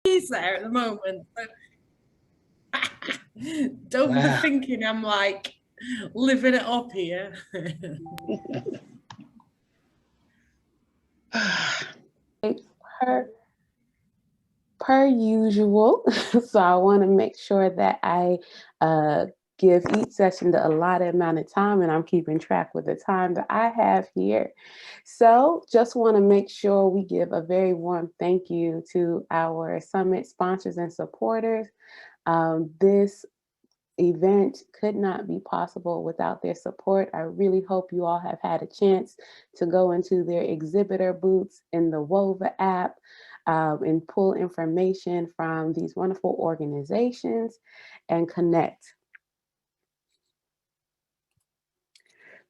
He's there at the moment. Don't be thinking I'm like living it up here. Per usual, so I want to make sure that I give each session the allotted amount of time, and I'm keeping track with the time that I have here. So just want to make sure we give a very warm thank you to our summit sponsors and supporters. This event could not be possible without their support. I really hope you all have had a chance to go into their exhibitor booths in the WOVA app and pull information from these wonderful organizations and connect.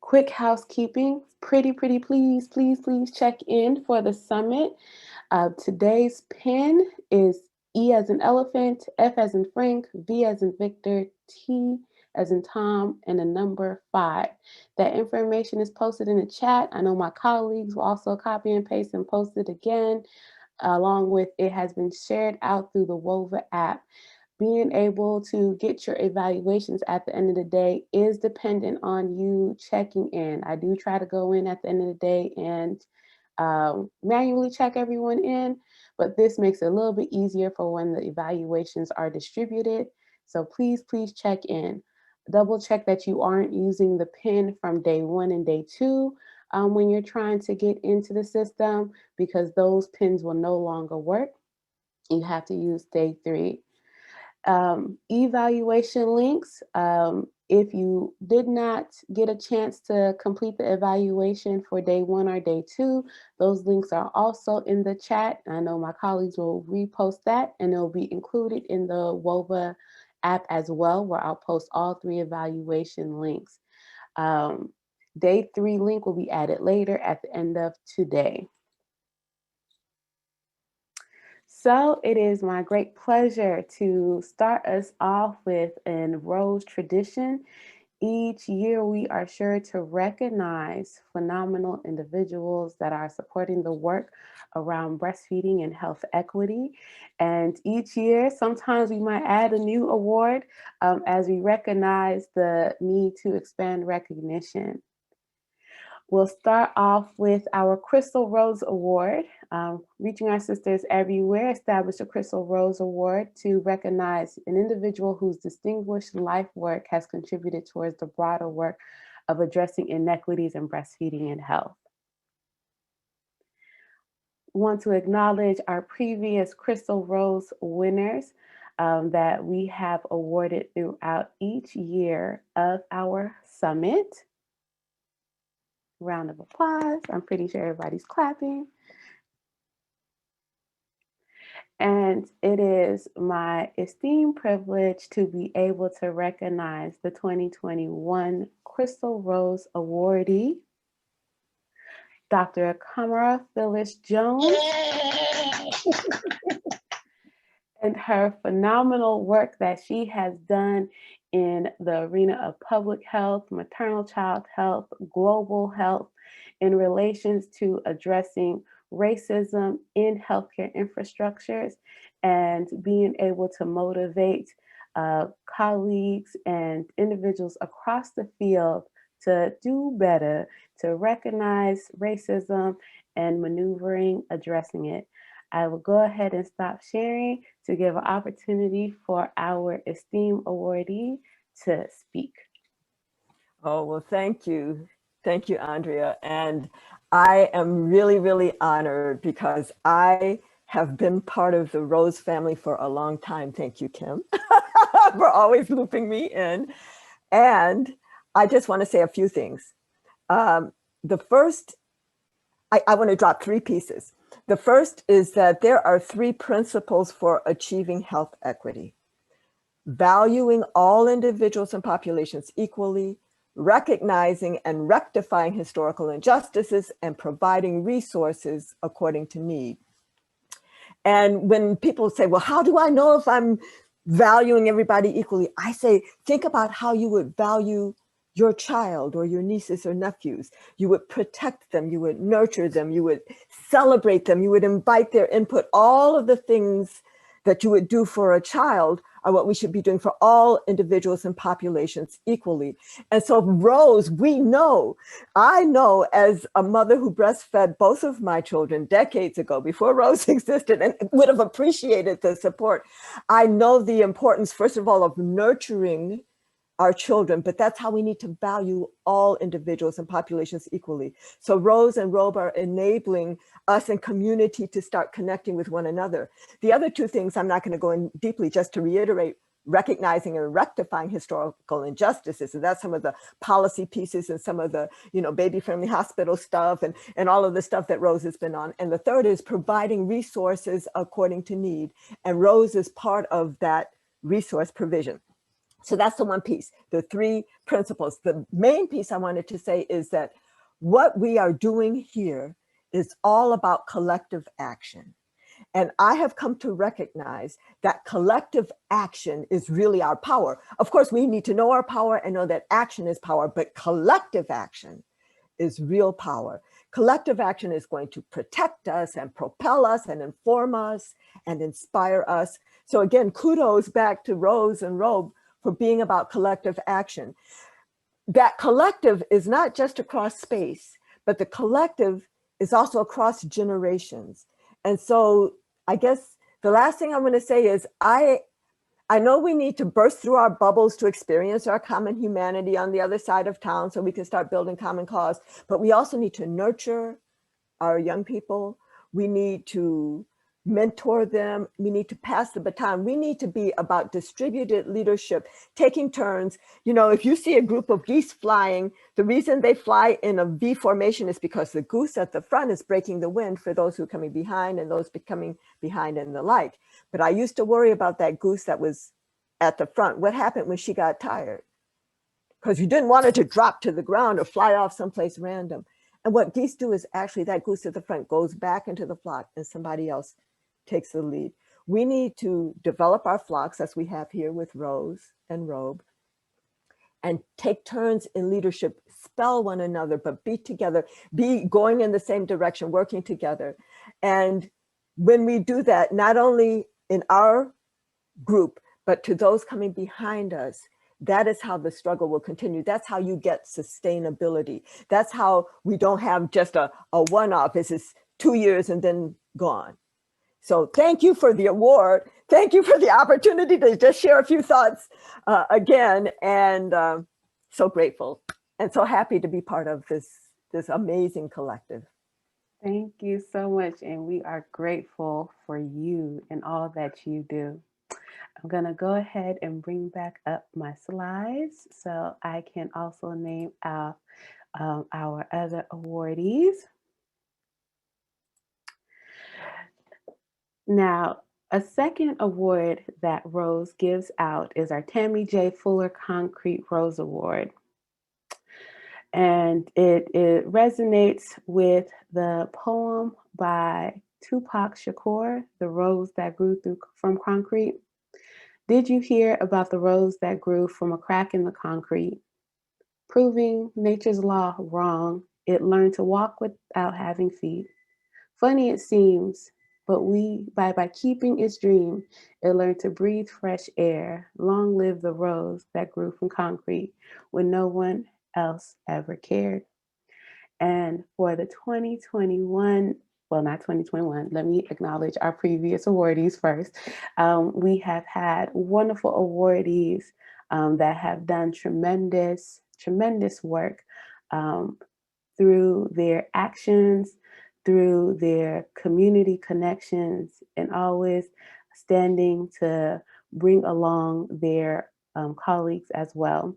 Quick housekeeping, pretty please check in for the summit. Today's pin is E as in elephant, F as in Frank, V as in Victor, T as in Tom, and the number 5. That information is posted in the chat. I know my colleagues will also copy and paste and post it again, along with it has been shared out through the WOVA app. Being able to get your evaluations at the end of the day is dependent on you checking in. I do try to go in at the end of the day and manually check everyone in, but this makes it a little bit easier for when the evaluations are distributed. So please check in. Double check that you aren't using the pin from day 1 and day 2 when you're trying to get into the system, because those pins will no longer work. You have to use day 3. Evaluation links. If you did not get a chance to complete the evaluation for day 1 or day 2, those links are also in the chat. I know my colleagues will repost that, and it'll be included in the WOVA app as well, where I'll post all 3 evaluation links. Day 3 link will be added later at the end of today. So it is my great pleasure to start us off with an Rose tradition. Each year, we are sure to recognize phenomenal individuals that are supporting the work around breastfeeding and health equity. And each year, sometimes we might add a new award as we recognize the need to expand recognition. We'll start off with our Crystal Rose Award. Reaching Our Sisters Everywhere established a Crystal Rose Award to recognize an individual whose distinguished life work has contributed towards the broader work of addressing inequities in breastfeeding and health. Want to acknowledge our previous Crystal Rose winners that we have awarded throughout each year of our summit. Round of applause. I'm pretty sure everybody's clapping. And it is my esteemed privilege to be able to recognize the 2021 Crystal Rose awardee, Dr. Kamara Phyllis Jones, and her phenomenal work that she has done in the arena of public health, maternal child health, global health, in relations to addressing racism in healthcare infrastructures, and being able to motivate colleagues and individuals across the field to do better, to recognize racism and maneuvering, addressing it. I will go ahead and stop sharing to give an opportunity for our esteemed awardee to speak. Oh, well, thank you. Thank you, Andrea. And I am really honored because I have been part of the Rose family for a long time. Thank you, Kim, for always looping me in. And I just want to say a few things. The first, I want to drop 3 pieces. The first is that there are 3 principles for achieving health equity: valuing all individuals and populations equally, recognizing and rectifying historical injustices, and providing resources according to need. And when people say, well, how do I know if I'm valuing everybody equally? I say, think about how you would value your child or your nieces or nephews. You would protect them, you would nurture them, you would celebrate them, you would invite their input, all of the things that you would do for a child are what we should be doing for all individuals and populations equally. And so Rose, I know as a mother who breastfed both of my children decades ago, before Rose existed, and would have appreciated the support. I know the importance, first of all, of nurturing our children, but that's how we need to value all individuals and populations equally. So Rose and Robe are enabling us and community to start connecting with one another. The other two things I'm not going to go in deeply, just to reiterate, recognizing and rectifying historical injustices. And that's some of the policy pieces and some of the, baby-friendly hospital stuff and all of the stuff that Rose has been on. And the third is providing resources according to need. And Rose is part of that resource provision. So that's the one piece, the three principles. The main piece I wanted to say is that what we are doing here is all about collective action. And I have come to recognize that collective action is really our power. Of course, we need to know our power and know that action is power, but collective action is real power. Collective action is going to protect us and propel us and inform us and inspire us. So again, kudos back to Rose and Robe for being about collective action. That collective is not just across space, but the collective is also across generations. And so I guess the last thing I'm going to say is I know we need to burst through our bubbles to experience our common humanity on the other side of town so we can start building common cause, but we also need to nurture our young people. We need to mentor them. We need to pass the baton. We need to be about distributed leadership, taking turns. If you see a group of geese flying, the reason they fly in a V formation is because the goose at the front is breaking the wind for those who are coming behind and those coming behind and the like. But I used to worry about that goose that was at the front. What happened when she got tired? Because you didn't want her to drop to the ground or fly off someplace random. And what geese do is actually that goose at the front goes back into the flock and somebody else takes the lead. We need to develop our flocks as we have here with Rose and Robe and take turns in leadership, spell one another, but be together, be going in the same direction, working together. And when we do that, not only in our group, but to those coming behind us, that is how the struggle will continue. That's how you get sustainability. That's how we don't have just a one-off. This is 2 years and then gone. So thank you for the award. Thank you for the opportunity to just share a few thoughts again. And so grateful and so happy to be part of this amazing collective. Thank you so much. And we are grateful for you and all that you do. I'm going to go ahead and bring back up my slides so I can also name our other awardees. Now, a second award that Rose gives out is our Tammy J Fuller Concrete Rose Award. And it resonates with the poem by Tupac Shakur, The Rose That Grew from Concrete. Did you hear about the rose that grew from a crack in the concrete? Proving nature's law wrong, it learned to walk without having feet. Funny it seems, but by keeping its dream, it learned to breathe fresh air. Long live the rose that grew from concrete when no one else ever cared. And for the 2021, well, not 2021, let me acknowledge our previous awardees first. We have had wonderful awardees that have done tremendous work through their actions, through their community connections, and always standing to bring along their colleagues as well.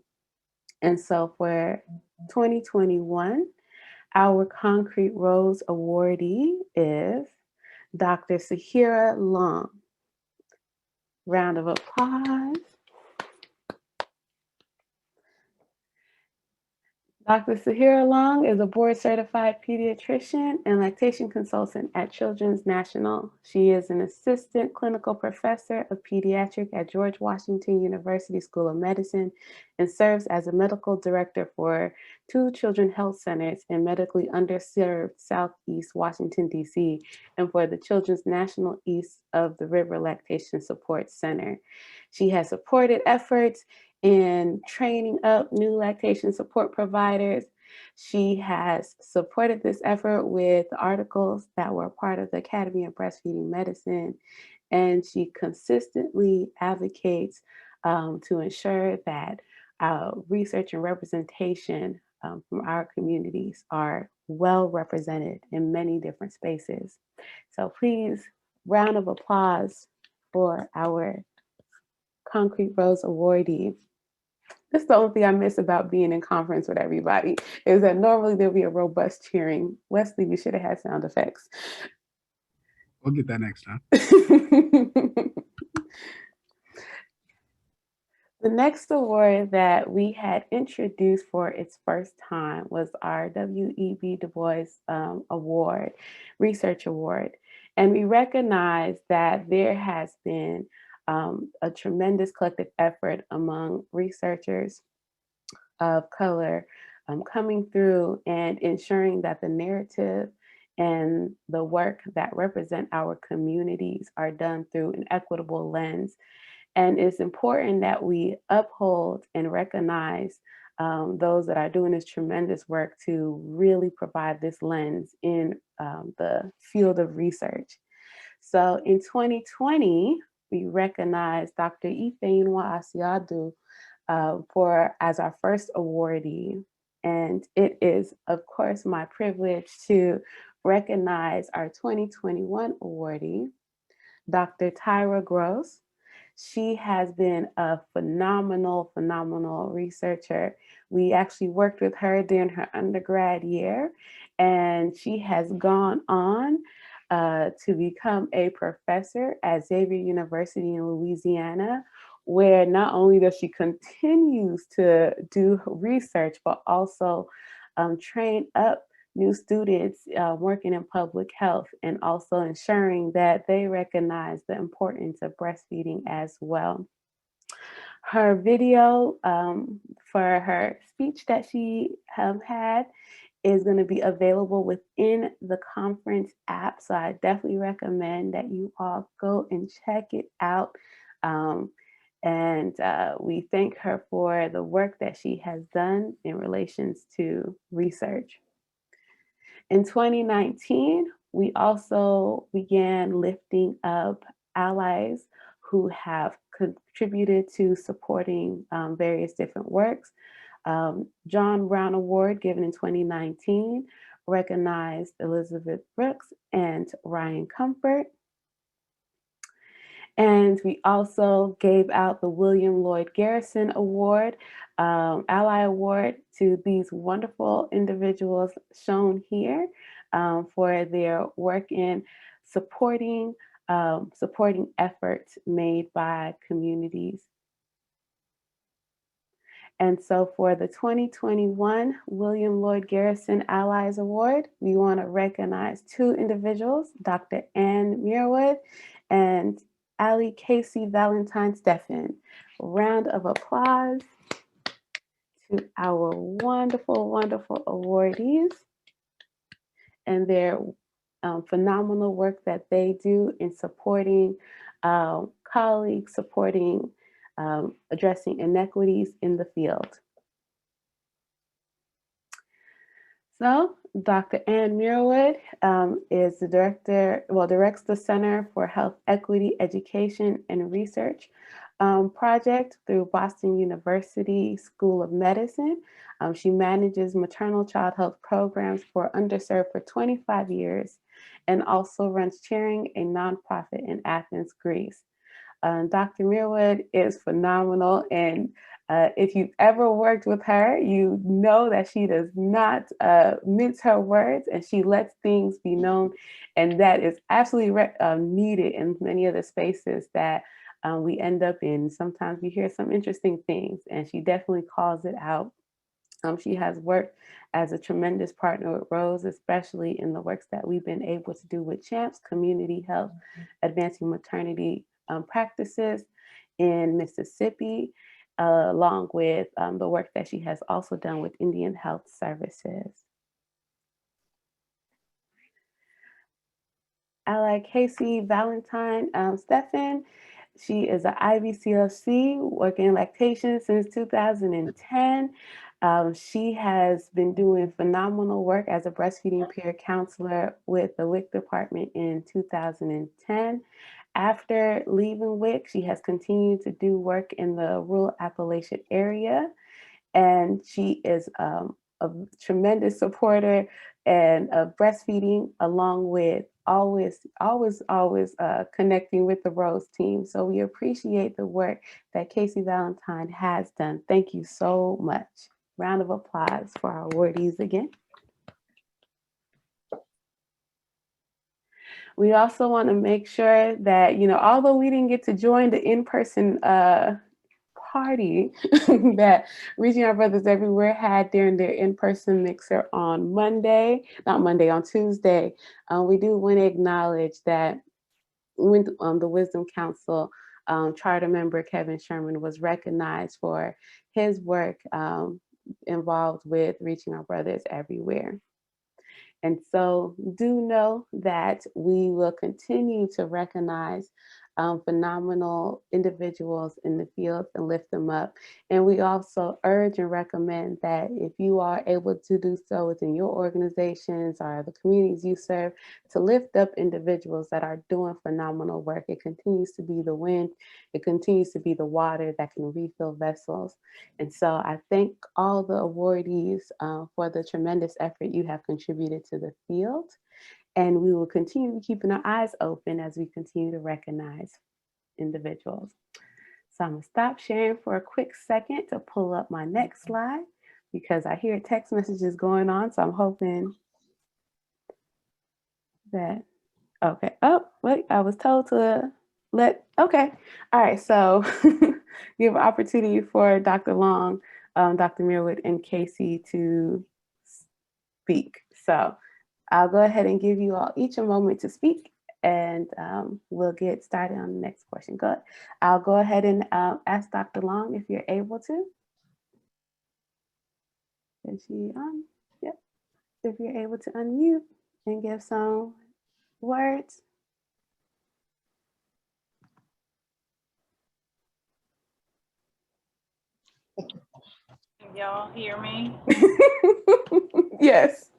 And so for 2021, our Concrete Rose awardee is Dr. Sahira Long. Round of applause. Dr. Sahira Long is a board-certified pediatrician and lactation consultant at Children's National. She is an assistant clinical professor of pediatric at George Washington University School of Medicine and serves as a medical director for 2 children's health centers in medically underserved Southeast Washington, D.C., and for the Children's National East of the River Lactation Support Center. She has supported efforts in training up new lactation support providers. She has supported this effort with articles that were part of the Academy of Breastfeeding Medicine, and she consistently advocates to ensure that research and representation from our communities are well represented in many different spaces. So please, round of applause for our Concrete Rose awardee. That's the only thing I miss about being in conference with everybody, is that normally there'll be a robust cheering. Wesley, we should have had sound effects. We'll get that next time. The next award that we had introduced for its first time was our W.E.B. Du Bois Award, Research Award. And we recognize that there has been a tremendous collective effort among researchers of color coming through and ensuring that the narrative and the work that represent our communities are done through an equitable lens. And it's important that we uphold and recognize those that are doing this tremendous work to really provide this lens in the field of research. So in 2020, we recognized Dr. Ifeyinwa Asiadu as our first awardee. And it is, of course, my privilege to recognize our 2021 awardee, Dr. Tyra Gross. She has been a phenomenal researcher. We actually worked with her during her undergrad year, and she has gone on to become a professor at Xavier University in Louisiana, where not only does she continues to do research, but also train up new students working in public health, and also ensuring that they recognize the importance of breastfeeding as well. Her video for her speech that she had is going to be available within the conference app. So I definitely recommend that you all go and check it out. And we thank her for the work that she has done in relations to research. In 2019, we also began lifting up allies who have contributed to supporting various different works. John Brown Award, given in 2019, recognized Elizabeth Brooks and Ryan Comfort. And we also gave out the William Lloyd Garrison Award, Ally Award, to these wonderful individuals shown here for their work in supporting efforts made by communities. And so for the 2021 William Lloyd Garrison Allies Award, we want to recognize 2 individuals, Dr. Ann Muirwood and Ali Casey Valentine Steffen. Round of applause to our wonderful awardees and their phenomenal work that they do in supporting colleagues, supporting addressing inequities in the field. So Dr. Ann Muirwood is the directs the Center for Health Equity Education and Research project through Boston University School of Medicine. She manages maternal child health programs for underserved for 25 years and also runs Cheering, a nonprofit in Athens, Greece. Dr. Muirwood is phenomenal, and if you've ever worked with her, you know that she does not mince her words, and she lets things be known, and that is absolutely needed in many of the spaces that we end up in. Sometimes we hear some interesting things, and she definitely calls it out. She has worked as a tremendous partner with Rose, especially in the works that we've been able to do with CHAMPS, Community Health, Advancing Maternity Practices in Mississippi, along with the work that she has also done with Indian Health Services. I like Casey Valentine Stephan. She is an IBCLC working in lactation since 2010. She has been doing phenomenal work as a breastfeeding peer counselor with the WIC department in 2010. After leaving WIC, she has continued to do work in the rural Appalachian area, and she is a tremendous supporter and of breastfeeding, along with always connecting with the Rose team. So we appreciate the work that Casey Valentine has done. Thank you so much. Round of applause for our awardees again. We also want to make sure that, although we didn't get to join the in-person party that Reaching Our Brothers Everywhere had during their in-person mixer on on Tuesday, we do want to acknowledge that when the Wisdom Council charter member Kevin Sherman was recognized for his work involved with Reaching Our Brothers Everywhere. And so do know that we will continue to recognize phenomenal individuals in the field and lift them up. And we also urge and recommend that if you are able to do so within your organizations or the communities you serve, to lift up individuals that are doing phenomenal work. It continues to be the wind, it continues to be the water that can refill vessels. And so I thank all the awardees for the tremendous effort you have contributed to the field. And we will continue keeping our eyes open as we continue to recognize individuals. So I'm gonna stop sharing for a quick second to pull up my next slide because I hear text messages going on. So I'm hoping that, okay. Oh, wait, I was told to okay. All right, so give an opportunity for Dr. Long, Dr. Mirwood, and Casey to speak. So I'll go ahead and give you all each a moment to speak, and we'll get started on the next portion. I'll go ahead and ask Dr. Long if you're able to. Is she on? Yep. If you're able to unmute and give some words. Can y'all hear me? Yes.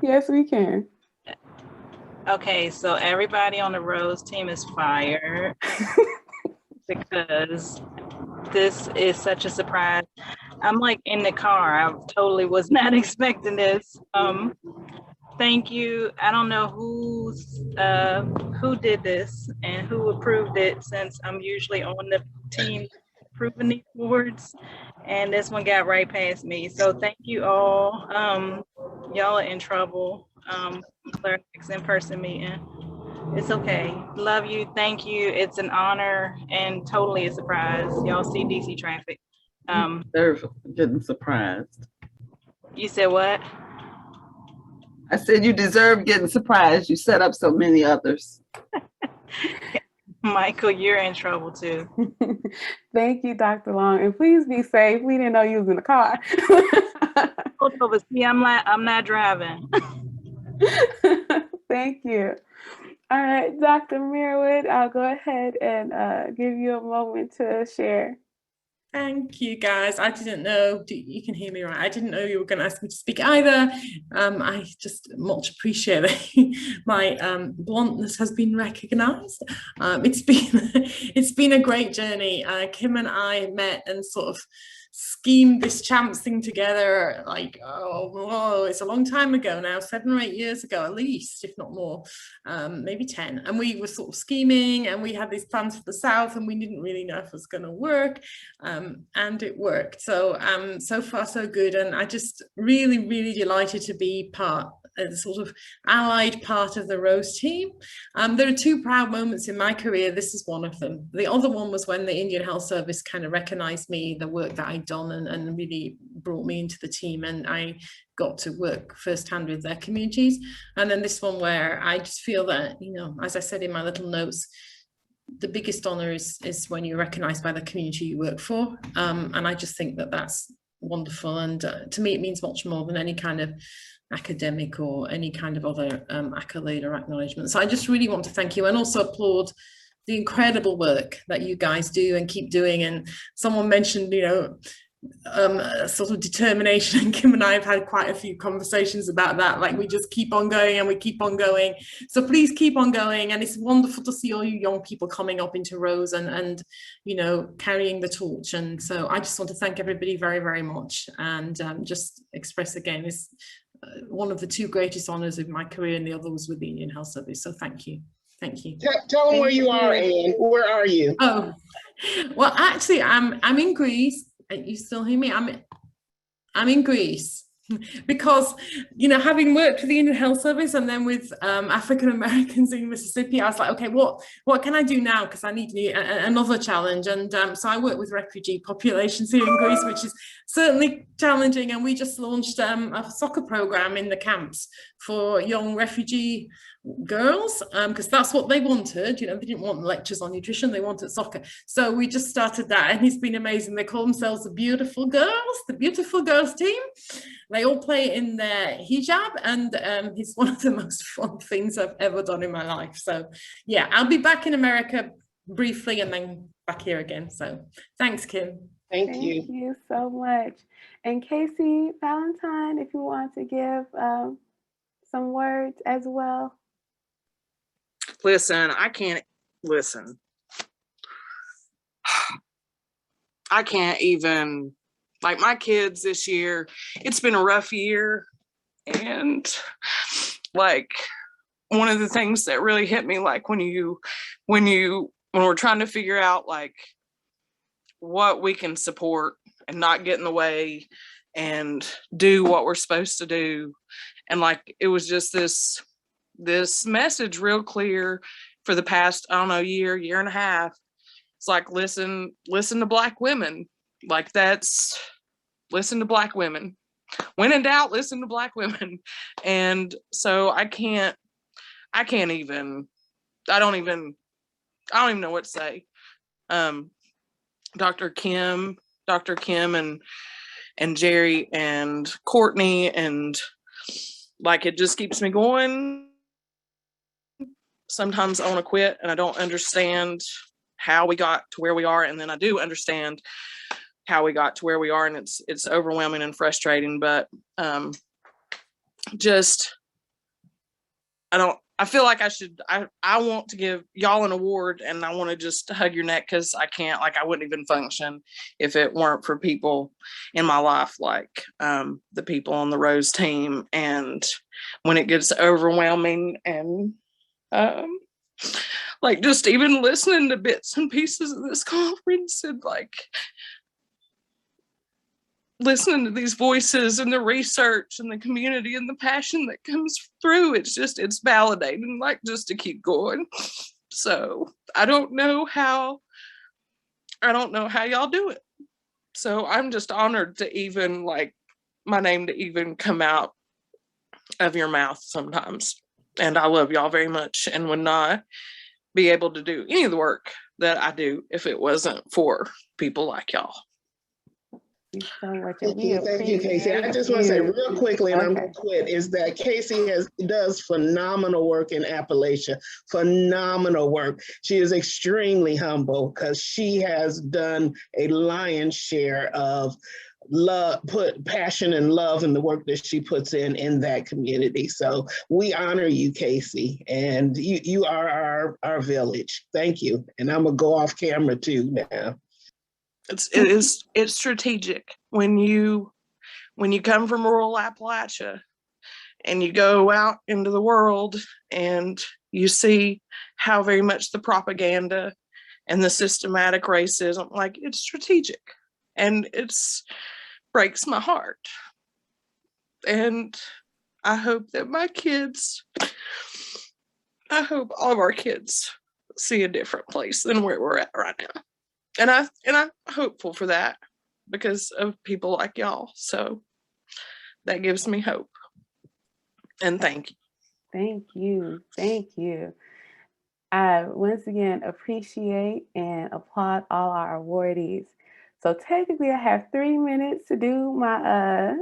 Yes, we can. Okay, so everybody on the Rose team is fired because this is such a surprise. I'm like in the car. I totally was not expecting this. Thank you. I don't know who did this and who approved it, since I'm usually on the team approving these awards, and this one got right past me. So thank you all. Y'all are in trouble. Next in-person meeting. It's okay. Love you. Thank you. It's an honor and totally a surprise. Y'all see DC traffic. They're getting surprised. You said what? I said you deserve getting surprised. You set up so many others. Michael, you're in trouble too. Thank you, Dr. Long. And please be safe. We didn't know you was in the car. Hold over. See, I'm not driving. Thank you. All right, Dr. Mirwood, I'll go ahead and give you a moment to share. Thank you, guys. I didn't know, you can hear me right? I didn't know you were going to ask me to speak either. I just much appreciate it. My bluntness has been recognized. It's been a great journey. Kim and I met and sort of schemed this CHAMPS thing together like, it's a long time ago now, 7 or 8 years ago at least, if not more, maybe 10. And we were sort of scheming, and we had these plans for the South, and we didn't really know if it was going to work, and it worked. So so far so good, and I just really delighted to be part a sort of allied part of the Rose team. There are two proud moments in my career. This is one of them. The other one was when the Indian Health Service kind of recognized me, the work that I'd done, and really brought me into the team, and I got to work firsthand with their communities. And then this one where I just feel that, you know, as I said in my little notes, the biggest honor is when you're recognized by the community you work for. And I just think that that's wonderful. And to me, it means much more than any kind of academic or any kind of other accolade or acknowledgement. So I just really want to thank you, and also applaud the incredible work that you guys do and keep doing. And someone mentioned, you know, sort of determination, and Kim and I have had quite a few conversations about that. Like, we just keep on going and we keep on going. So please keep on going. And it's wonderful to see all you young people coming up into Rose and you know, carrying the torch. And so I just want to thank everybody very, very much, and just express again, it's one of the two greatest honors of my career, and the other was with the Indian Health Service. So thank you. Thank you. Tell them where you are, Anne. Where are you? Oh, well, actually, I'm in Greece. You still hear me? I'm in Greece, because, you know, having worked for the Indian Health Service and then with African Americans in Mississippi, I was like, okay, what can I do now? Because I need another challenge. And so I work with refugee populations here in Greece, which is certainly challenging. And we just launched a soccer program in the camps for young refugee girls, because that's what they wanted. You know, they didn't want lectures on nutrition, they wanted soccer. So we just started that, and it's been amazing. They call themselves the Beautiful Girls team. They all play in their hijab, and it's one of the most fun things I've ever done in my life. So yeah, I'll be back in America briefly and then back here again. So thanks, Kim. Thank you. Thank you so much. And Casey Valentine, if you want to give some words as well. Listen, I can't even, like, my kids this year, it's been a rough year. And like, one of the things that really hit me, like when we're trying to figure out like what we can support and not get in the way and do what we're supposed to do. And like, it was just this message real clear for the past, I don't know, year and a half. It's like, listen to Black women. Like, listen to Black women. When in doubt, listen to Black women. And so I don't even know what to say. Dr. Kim and Jerry and Courtney, and like, it just keeps me going. Sometimes I want to quit, and I don't understand how we got to where we are, and then I do understand how we got to where we are, and it's overwhelming and frustrating. But I feel like I want to give y'all an award, and I want to just hug your neck, because I can't, like, I wouldn't even function if it weren't for people in my life, like the people on the Rose team. And when it gets overwhelming, and like, just even listening to bits and pieces of this conference, and like listening to these voices and the research and the community and the passion that comes through, it's validating, like, just to keep going. So I don't know how y'all do it. So I'm just honored to even, like, my name to even come out of your mouth sometimes. And I love y'all very much, and would not be able to do any of the work that I do if it wasn't for people like y'all. Thank you so much. Thank you, Casey. I just want to say real quickly, and I'm going to quit, is that Casey does phenomenal work in Appalachia. Phenomenal work. She is extremely humble, because she has done a lion's share of put passion and love in the work that she puts in that community. So we honor you, Casey, and you are our village. Thank you. And I'm gonna go off camera too now. It's strategic when you come from rural Appalachia and you go out into the world and you see how very much the propaganda and the systematic racism, like, it's strategic, and breaks my heart. And I hope that I hope all of our kids see a different place than where we're at right now. And I'm hopeful for that because of people like y'all. So that gives me hope. And thank you. Thank you. Thank you. I once again appreciate and applaud all our awardees. So technically I have 3 minutes to do my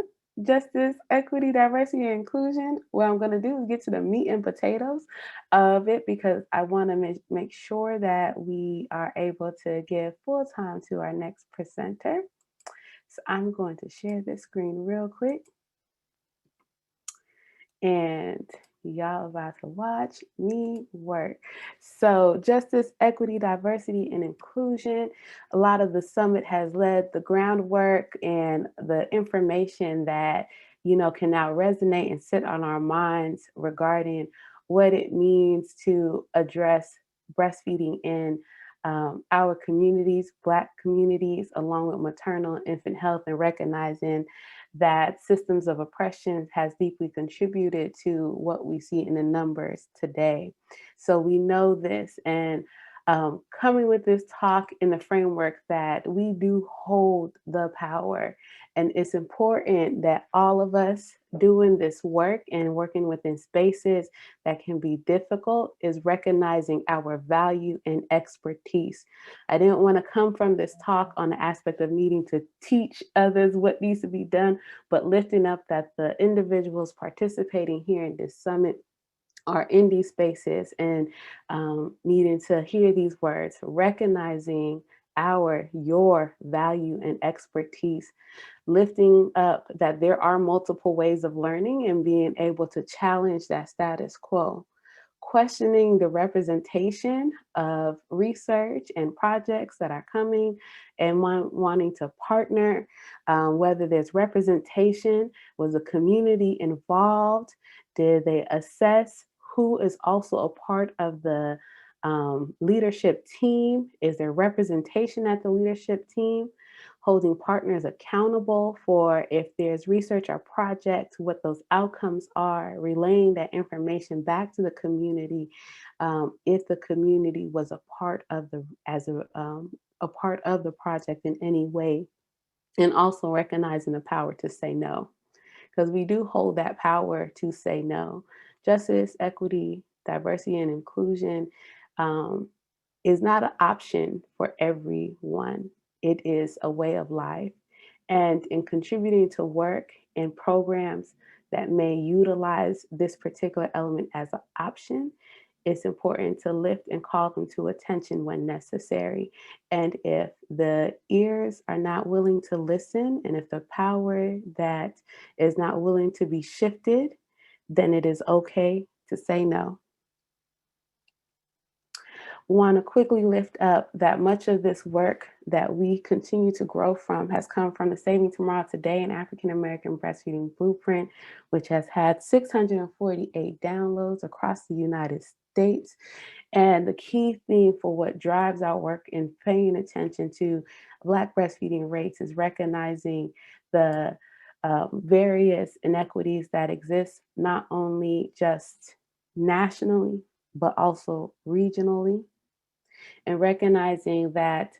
justice, equity, diversity, and inclusion. What I'm going to do is get to the meat and potatoes of it because I want to make sure that we are able to give full time to our next presenter. So I'm going to share this screen real quick. And y'all about to watch me work. So justice, equity, diversity, and inclusion. A lot of the summit has led the groundwork and the information that, you know, can now resonate and sit on our minds regarding what it means to address breastfeeding in our communities, Black communities, along with maternal and infant health, and recognizing that systems of oppression has deeply contributed to what we see in the numbers today. So we know this, and coming with this talk in the framework that we do hold the power. And it's important that all of us doing this work and working within spaces that can be difficult is recognizing our value and expertise. I didn't want to come from this talk on the aspect of needing to teach others what needs to be done, but lifting up that the individuals participating here in this summit are in these spaces and needing to hear these words, recognizing your value and expertise, lifting up that there are multiple ways of learning and being able to challenge that status quo, questioning the representation of research and projects that are coming and wanting to partner, whether there's representation, was the community involved, did they assess who is also a part of the leadership team, is there representation at the leadership team, holding partners accountable for if there's research or projects, what those outcomes are, relaying that information back to the community, if the community was a part of a part of the project in any way, and also recognizing the power to say no, because we do hold that power to say no. Justice, equity, diversity, and inclusion is not an option for everyone. It is a way of life. And in contributing to work and programs that may utilize this particular element as an option, it's important to lift and call them to attention when necessary. And if the ears are not willing to listen, and if the power that is not willing to be shifted, then it is okay to say no. Want to quickly lift up that much of this work that we continue to grow from has come from the Saving Tomorrow Today and African American Breastfeeding Blueprint, which has had 648 downloads across the United States. And the key theme for what drives our work in paying attention to Black breastfeeding rates is recognizing the various inequities that exist, not only just nationally, but also regionally, and recognizing that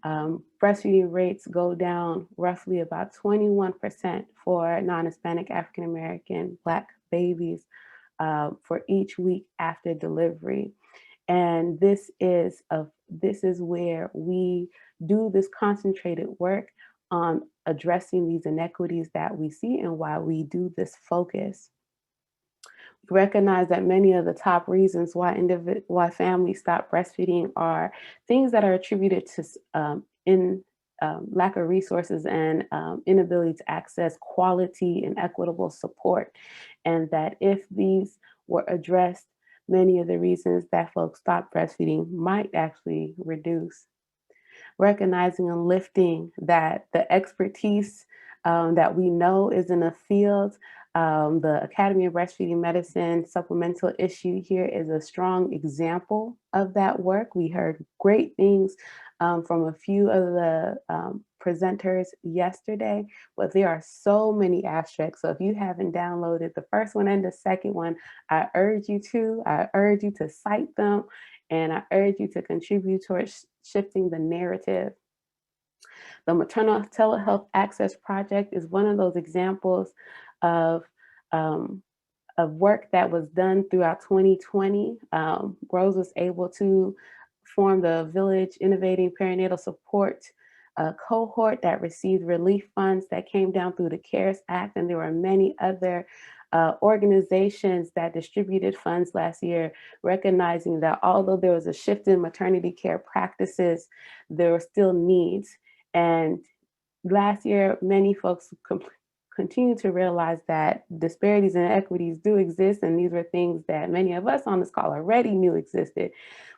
breastfeeding rates go down roughly about 21% for non-Hispanic, African-American, Black babies for each week after delivery. And this is where we do this concentrated work on addressing these inequities that we see and why we do this focus. Recognize that many of the top reasons why families stop breastfeeding are things that are attributed to lack of resources and inability to access quality and equitable support. And that if these were addressed, many of the reasons that folks stop breastfeeding might actually reduce. Recognizing and lifting that the expertise that we know is in a field The Academy of Breastfeeding Medicine supplemental issue here is a strong example of that work. We heard great things from a few of the presenters yesterday, but there are so many abstracts. So if you haven't downloaded the first one and the second one, I urge you to cite them, and I urge you to contribute towards shifting the narrative. The Maternal Telehealth Access Project is one of those examples of work that was done throughout 2020. Rose was able to form the Village Innovating Perinatal Support cohort that received relief funds that came down through the CARES Act, and there were many other organizations that distributed funds last year, recognizing that although there was a shift in maternity care practices, there were still needs. And last year, many folks continue to realize that disparities and inequities do exist, and these were things that many of us on this call already knew existed,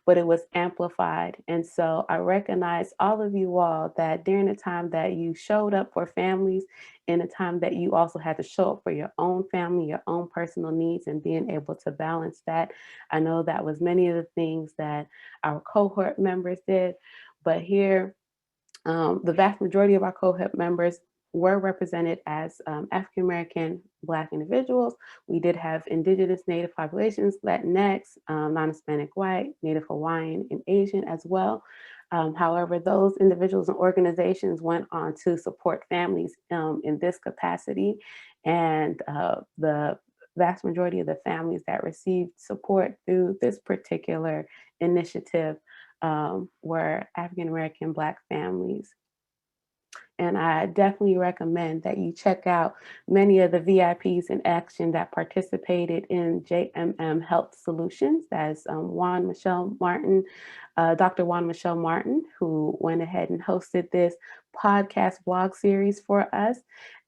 but it was amplified. And so I recognize all of you all that during the time that you showed up for families, in a time that you also had to show up for your own family, your own personal needs, and being able to balance that. I know that was many of the things that our cohort members did, but here, the vast majority of our cohort members were represented as African-American Black individuals. We did have Indigenous, Native populations, Latinx, non-Hispanic white, Native Hawaiian, and Asian as well. However, those individuals and organizations went on to support families in this capacity. And the vast majority of the families that received support through this particular initiative were African-American Black families. And I definitely recommend that you check out many of the VIPs in action that participated in JMM Health Solutions. That's Dr. Juan Michelle Martin, who went ahead and hosted this podcast blog series for us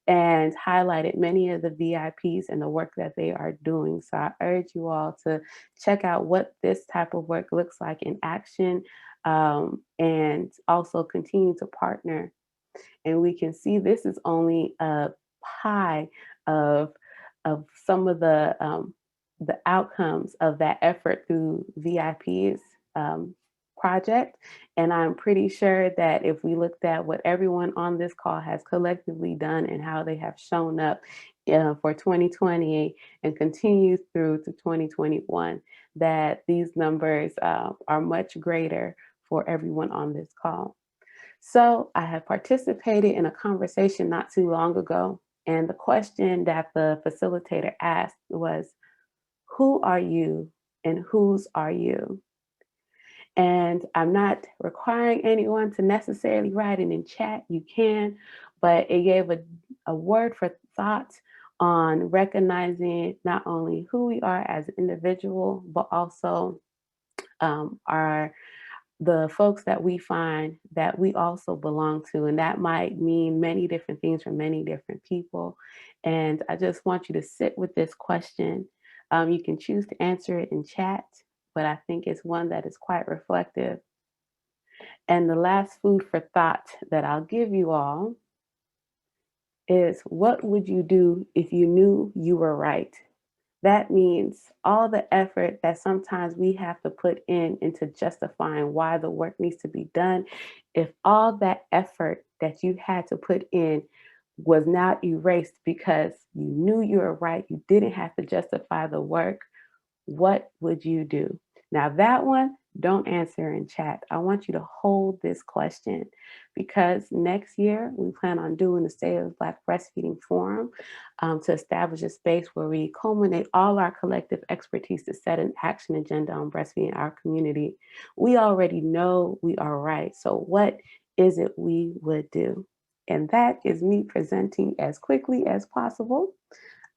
and highlighted many of the VIPs and the work that they are doing. So I urge you all to check out what this type of work looks like in action, and also continue to partner. And we can see this is only a pie of some of the outcomes of that effort through VIP's project. And I'm pretty sure that if we looked at what everyone on this call has collectively done and how they have shown up for 2020 and continue through to 2021, that these numbers are much greater for everyone on this call. So I have participated in a conversation not too long ago, and the question that the facilitator asked was, who are you and whose are you? And I'm not requiring anyone to necessarily write it in chat. You can, but it gave a word for thought on recognizing not only who we are as an individual, but also the folks that we find that we also belong to. And that might mean many different things for many different people. And I just want you to sit with this question. You can choose to answer it in chat, but I think it's one that is quite reflective. And the last food for thought that I'll give you all is, what would you do if you knew you were right? That means all the effort that sometimes we have to put into justifying why the work needs to be done. If all that effort that you had to put in was now erased because you knew you were right, you didn't have to justify the work, what would you do? Now that one, don't answer in chat. I want you to hold this question, because next year we plan on doing the State of Black Breastfeeding Forum to establish a space where we culminate all our collective expertise to set an action agenda on breastfeeding in our community. We already know we are right. So what is it we would do? And that is me presenting as quickly as possible.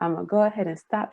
I'm gonna go ahead and stop